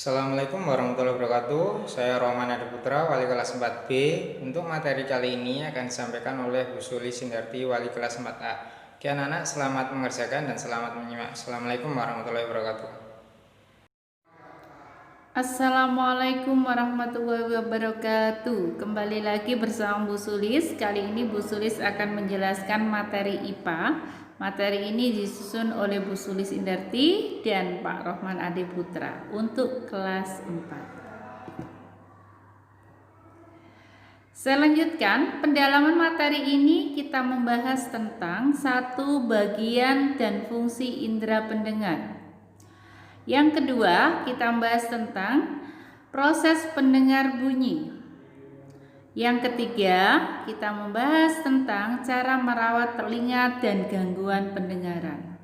Assalamualaikum warahmatullahi wabarakatuh. Saya Rohman Adi Putra, wali kelas 4B. Untuk materi kali ini akan disampaikan oleh Bu Suli Sindarti, wali kelas 4A. Oke anak-anak, selamat mengerjakan dan selamat menyimak. Assalamualaikum warahmatullahi wabarakatuh. Assalamualaikum warahmatullahi wabarakatuh. Kembali lagi bersama Bu Sulis. Kali ini Bu Sulis akan menjelaskan materi IPA. Materi ini disusun oleh Bu Sulis Indarti dan Pak Rohman Adi Putra untuk kelas 4. Saya lanjutkan, pendalaman materi ini kita membahas tentang satu bagian dan fungsi indera pendengar. Yang kedua, kita membahas tentang proses pendengar bunyi. Yang ketiga, kita membahas tentang cara merawat telinga dan gangguan pendengaran.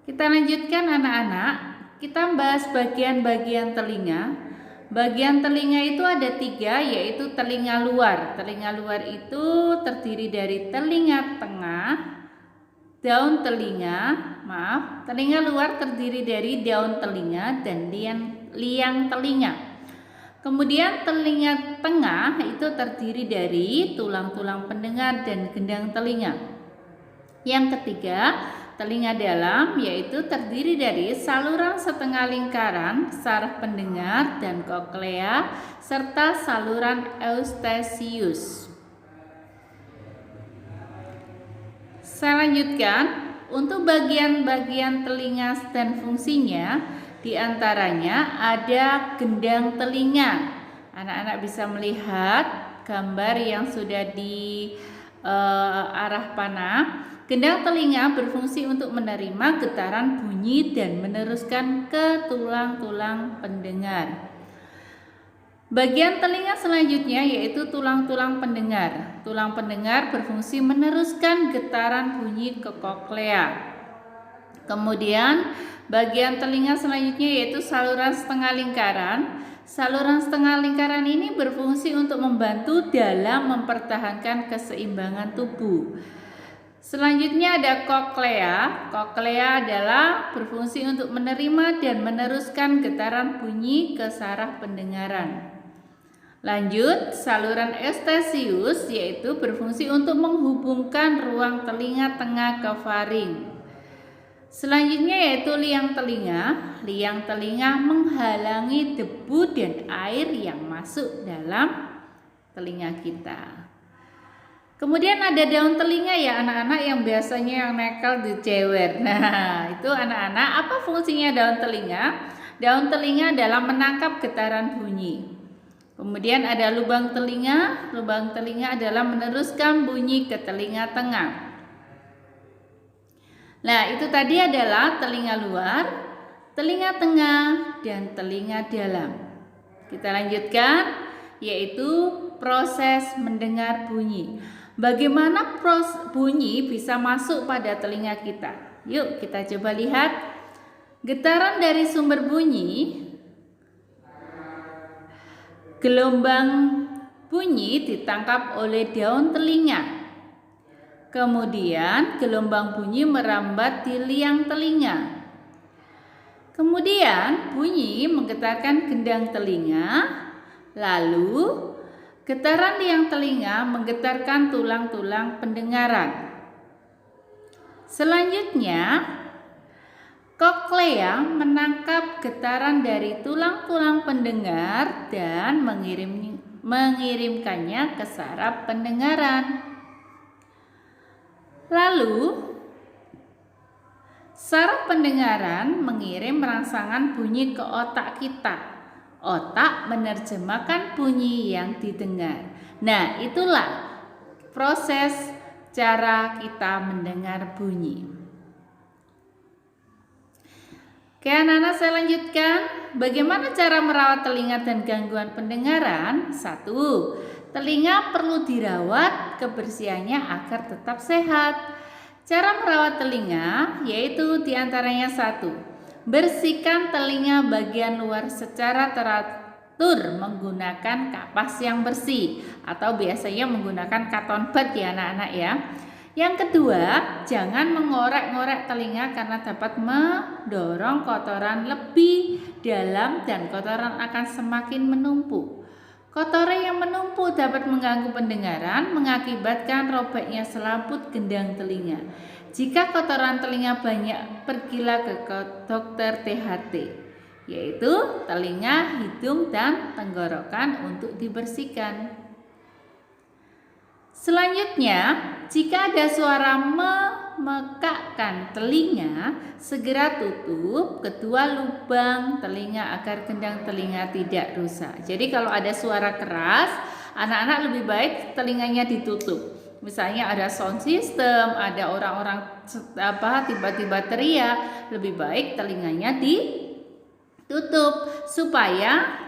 Kita lanjutkan anak-anak, kita membahas bagian-bagian telinga. Bagian telinga itu ada 3, yaitu telinga luar. Telinga luar itu terdiri dari telinga tengah, daun telinga, telinga luar terdiri dari daun telinga dan liang telinga. Kemudian telinga tengah itu terdiri dari tulang-tulang pendengar dan gendang telinga. Yang ketiga, telinga dalam yaitu terdiri dari saluran setengah lingkaran, saraf pendengar dan koklea serta saluran eustasius. Saya lanjutkan, untuk bagian-bagian telinga dan fungsinya, diantaranya ada gendang telinga. Anak-anak bisa melihat gambar yang sudah di arah panah. Gendang telinga berfungsi untuk menerima getaran bunyi dan meneruskan ke tulang-tulang pendengar. Bagian telinga selanjutnya yaitu tulang-tulang pendengar. Tulang pendengar berfungsi meneruskan getaran bunyi ke koklea. Kemudian bagian telinga selanjutnya yaitu saluran setengah lingkaran. Saluran setengah lingkaran ini berfungsi untuk membantu dalam mempertahankan keseimbangan tubuh. Selanjutnya ada koklea. Koklea adalah berfungsi untuk menerima dan meneruskan getaran bunyi ke saraf pendengaran. Lanjut, saluran eustasius yaitu berfungsi untuk menghubungkan ruang telinga tengah ke faring. Selanjutnya yaitu liang telinga. Liang telinga menghalangi debu dan air yang masuk dalam telinga kita. Kemudian ada daun telinga ya anak-anak yang biasanya yang nekel dicewer. Nah, itu anak-anak, apa fungsinya daun telinga? Daun telinga adalah menangkap getaran bunyi. Kemudian ada lubang telinga. Lubang telinga adalah meneruskan bunyi ke telinga tengah. Nah, itu tadi adalah telinga luar, telinga tengah, dan telinga dalam. Kita lanjutkan, yaitu proses mendengar bunyi. Bagaimana bunyi bisa masuk pada telinga kita? Yuk kita coba lihat. Getaran dari sumber bunyi, gelombang bunyi ditangkap oleh daun telinga. Kemudian gelombang bunyi merambat di liang telinga. Kemudian bunyi menggetarkan gendang telinga. Lalu getaran liang telinga menggetarkan tulang-tulang pendengaran. Selanjutnya koklea menangkap getaran dari tulang-tulang pendengar dan mengirimkannya ke saraf pendengaran. Lalu saraf pendengaran mengirim rangsangan bunyi ke otak kita. Otak menerjemahkan bunyi yang didengar. Nah, itulah proses cara kita mendengar bunyi. Oke anak-anak, saya lanjutkan. Bagaimana cara merawat telinga dan gangguan pendengaran? 1. Telinga perlu dirawat kebersihannya agar tetap sehat. Cara merawat telinga yaitu diantaranya 1. Bersihkan telinga bagian luar secara teratur menggunakan kapas yang bersih atau biasanya menggunakan cotton bud ya anak-anak ya. Yang kedua, jangan mengorek-ngorek telinga karena dapat mendorong kotoran lebih dalam dan kotoran akan semakin menumpuk. Kotoran yang menumpuk dapat mengganggu pendengaran, mengakibatkan robeknya selaput gendang telinga. Jika kotoran telinga banyak, pergilah ke dokter THT, yaitu telinga, hidung, dan tenggorokan untuk dibersihkan. Selanjutnya, jika ada suara memekakkan telinga, segera tutup kedua lubang telinga agar gendang telinga tidak rusak. Jadi kalau ada suara keras, anak-anak lebih baik telinganya ditutup. Misalnya ada sound system, ada orang-orang tiba-tiba teriak, lebih baik telinganya ditutup supaya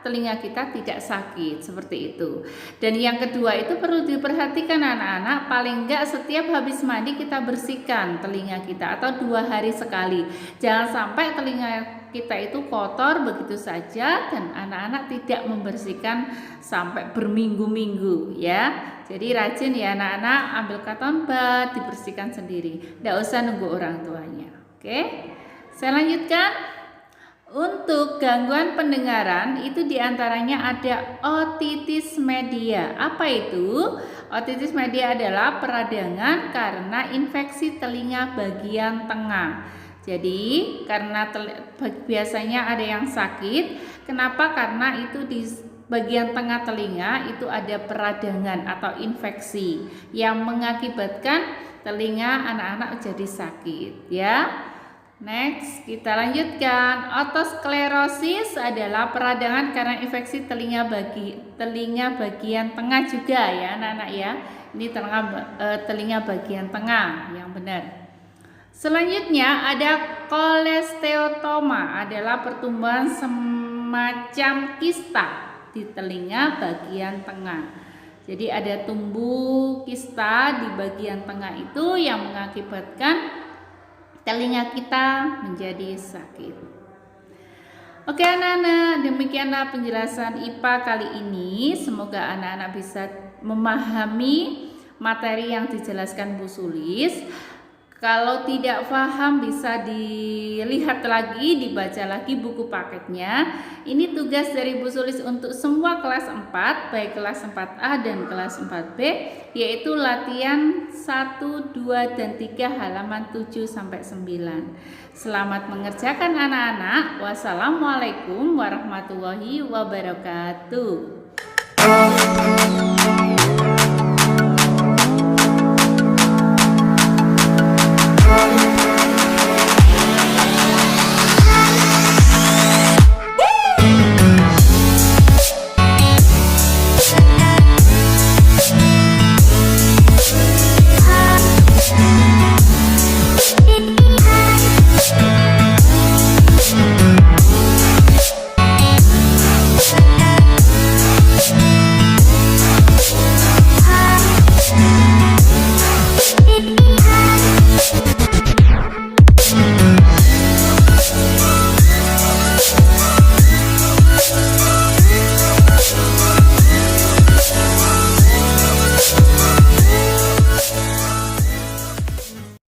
telinga kita tidak sakit, seperti itu. Dan yang kedua itu perlu diperhatikan anak-anak, paling enggak setiap habis mandi kita bersihkan telinga kita atau 2 hari sekali. Jangan sampai telinga kita itu kotor begitu saja dan anak-anak tidak membersihkan sampai berminggu-minggu ya. Jadi rajin ya anak-anak, ambil cotton bud, dibersihkan sendiri, tidak usah nunggu orang tuanya. Oke, saya lanjutkan. Untuk gangguan pendengaran itu diantaranya ada otitis media. Apa itu? Otitis media adalah peradangan karena infeksi telinga bagian tengah. Jadi karena biasanya ada yang sakit. Kenapa? Karena itu di bagian tengah telinga itu ada peradangan atau infeksi yang mengakibatkan telinga anak-anak jadi sakit ya. Next, kita lanjutkan. Otosklerosis adalah peradangan karena infeksi telinga bagian tengah juga ya anak-anak ya. Ini telinga bagian tengah yang benar. Selanjutnya ada kolesteatoma, adalah pertumbuhan semacam kista di telinga bagian tengah. Jadi ada tumbuh kista di bagian tengah itu yang mengakibatkan telinga kita menjadi sakit. Oke anak-anak, demikianlah penjelasan IPA kali ini. Semoga anak-anak bisa memahami materi yang dijelaskan Bu Sulis. Kalau tidak paham bisa dilihat lagi, dibaca lagi buku paketnya. Ini tugas dari Bu Sulis untuk semua kelas 4, baik kelas 4A dan kelas 4B, yaitu latihan 1, 2, dan 3 halaman 7 sampai 9. Selamat mengerjakan anak-anak. Wassalamualaikum warahmatullahi wabarakatuh.